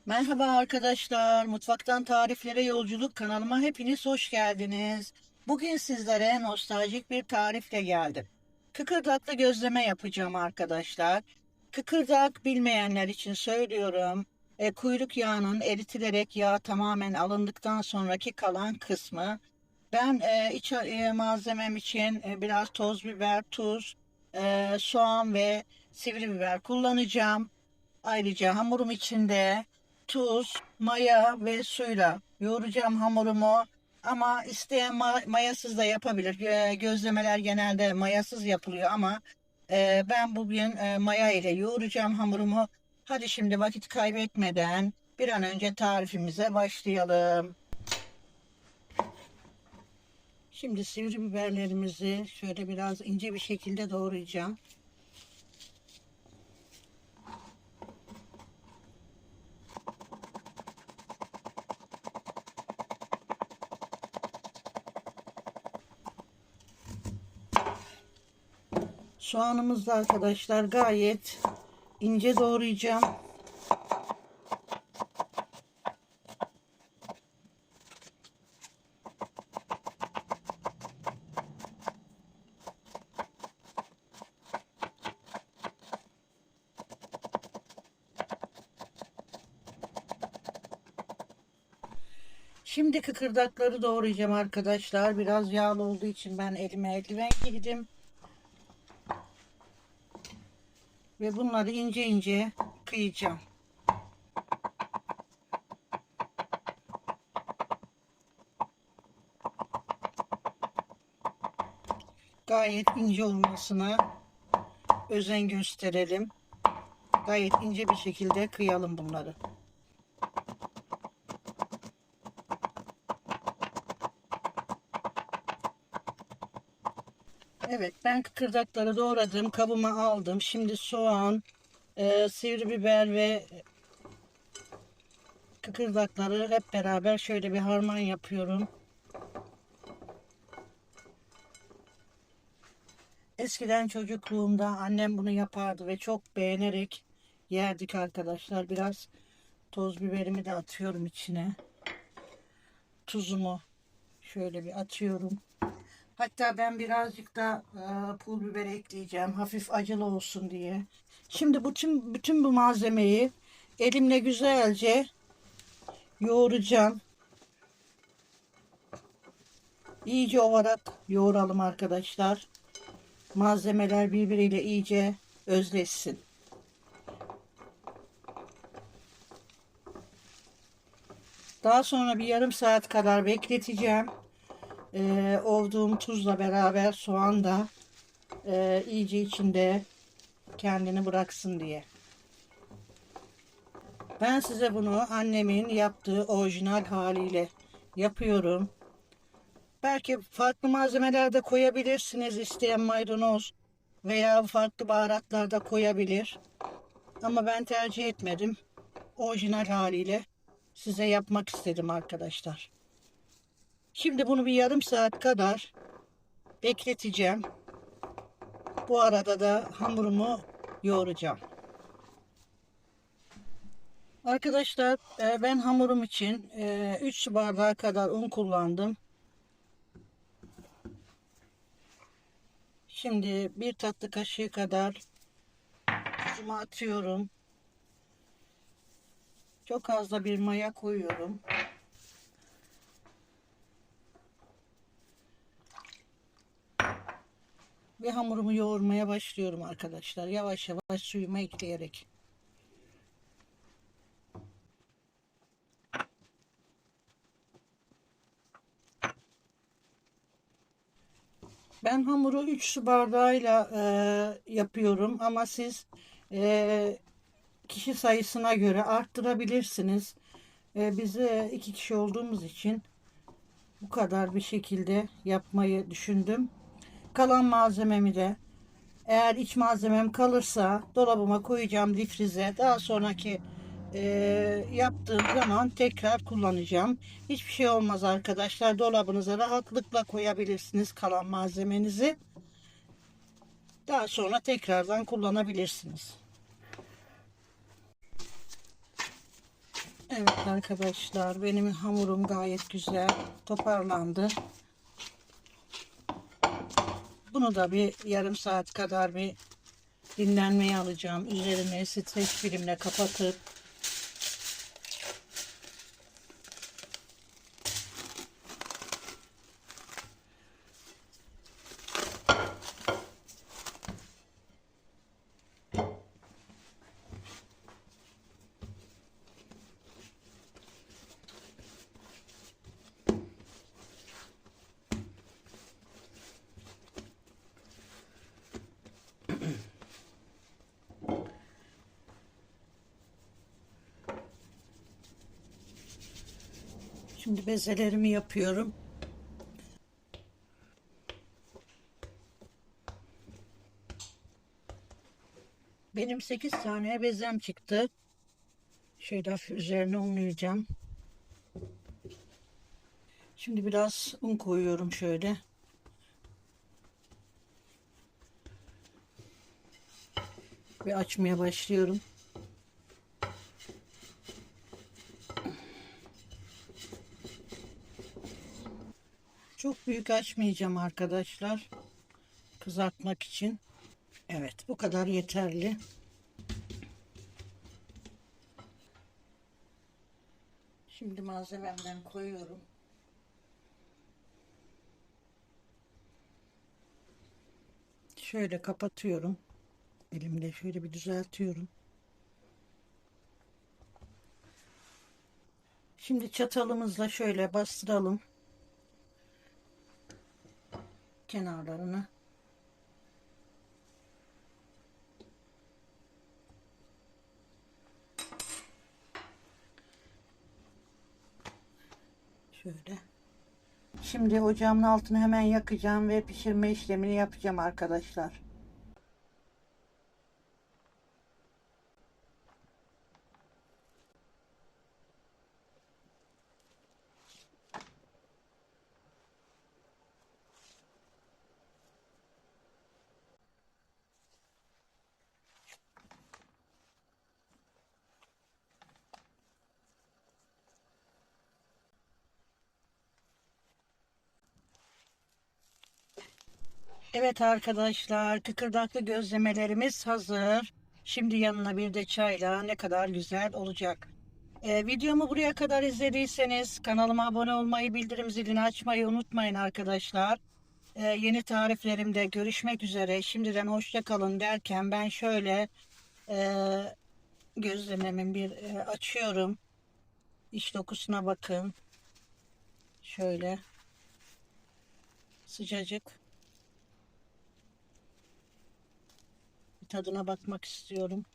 Merhaba arkadaşlar, Mutfaktan Tariflere Yolculuk kanalıma hepiniz hoş geldiniz. Bugün sizlere nostaljik bir tarifle geldim. Kıkırdaklı gözleme yapacağım arkadaşlar. Kıkırdak bilmeyenler için söylüyorum. Kuyruk yağının eritilerek yağ tamamen alındıktan sonraki kalan kısmı. Ben iç malzemem için biraz toz biber, tuz, soğan ve sivri biber kullanacağım. Ayrıca hamurum içinde tuz, maya ve suyla yoğuracağım hamurumu. Ama isteyen mayasız da yapabilir. Gözlemeler genelde mayasız yapılıyor ama ben bugün maya ile yoğuracağım hamurumu. Hadi şimdi vakit kaybetmeden bir an önce tarifimize başlayalım. Şimdi sivri biberlerimizi şöyle biraz ince bir şekilde doğrayacağım. Soğanımızı da arkadaşlar gayet ince doğrayacağım. Şimdi kıkırdakları doğrayacağım arkadaşlar. Biraz yağlı olduğu için ben elime eldiven giydim. Ve bunları ince ince kıyacağım. Gayet ince olmasına özen gösterelim. Gayet ince bir şekilde kıyalım bunları. Evet, ben kıkırdakları doğradım. Kabıma aldım. Şimdi soğan, sivri biber ve kıkırdakları hep beraber şöyle bir harman yapıyorum. Eskiden çocukluğumda annem bunu yapardı ve çok beğenerek yerdik arkadaşlar. Biraz toz biberimi de atıyorum içine. Tuzumu şöyle bir atıyorum. Hatta ben birazcık da pul biber ekleyeceğim. Hafif acılı olsun diye. Şimdi bütün bu malzemeyi elimle güzelce yoğuracağım. İyice ovarak yoğuralım arkadaşlar. Malzemeler birbiriyle iyice özleşsin. Daha sonra bir yarım saat kadar bekleteceğim. Ovduğum tuzla beraber soğan da iyice içinde kendini bıraksın diye. Ben size bunu annemin yaptığı orijinal haliyle yapıyorum. Belki farklı malzemeler de koyabilirsiniz. İsteyen maydanoz veya farklı baharatlar da koyabilir. Ama ben tercih etmedim. Orijinal haliyle size yapmak istedim arkadaşlar. Şimdi bunu bir yarım saat kadar bekleteceğim. Bu arada da hamurumu yoğuracağım. Arkadaşlar ben hamurum için 3 su bardağı kadar un kullandım. Şimdi bir tatlı kaşığı kadar tuzumu atıyorum. Çok az da bir maya koyuyorum. Ve hamurumu yoğurmaya başlıyorum arkadaşlar. Yavaş yavaş suyumu ekleyerek. Ben hamuru 3 su bardağıyla yapıyorum ama siz kişi sayısına göre arttırabilirsiniz. Biz 2 kişi olduğumuz için bu kadar bir şekilde yapmayı düşündüm. Kalan malzememi de eğer iç malzemem kalırsa dolabıma koyacağım difrize. Daha sonraki e, yaptığım zaman tekrar kullanacağım. Hiçbir şey olmaz arkadaşlar. Dolabınıza rahatlıkla koyabilirsiniz kalan malzemenizi. Daha sonra tekrardan kullanabilirsiniz. Evet arkadaşlar, benim hamurum gayet güzel toparlandı. Bunu da bir yarım saat kadar bir dinlenmeye alacağım. Üzerine streç filmle kapatıp şimdi bezelerimi yapıyorum. Benim 8 tane bezem çıktı. Şöyle hafif üzerine unlayacağım. Şimdi biraz un koyuyorum şöyle. Ve açmaya başlıyorum. Çok büyük açmayacağım arkadaşlar. Kızartmak için. Evet, bu kadar yeterli. Şimdi malzememden koyuyorum. Şöyle kapatıyorum. Elimle şöyle bir düzeltiyorum. Şimdi çatalımızla şöyle bastıralım kenarlarını. Şöyle. Şimdi ocağımın altını hemen yakacağım ve pişirme işlemini yapacağım arkadaşlar. Evet arkadaşlar, kıkırdaklı gözlemelerimiz hazır. Şimdi yanına bir de çayla ne kadar güzel olacak. Videomu buraya kadar izlediyseniz kanalıma abone olmayı, bildirim zilini açmayı unutmayın arkadaşlar. Yeni tariflerimde görüşmek üzere. Şimdiden hoşça kalın derken ben şöyle e, gözlememin bir açıyorum. İç dokusuna bakın. Şöyle sıcacık. Bir tadına bakmak istiyorum.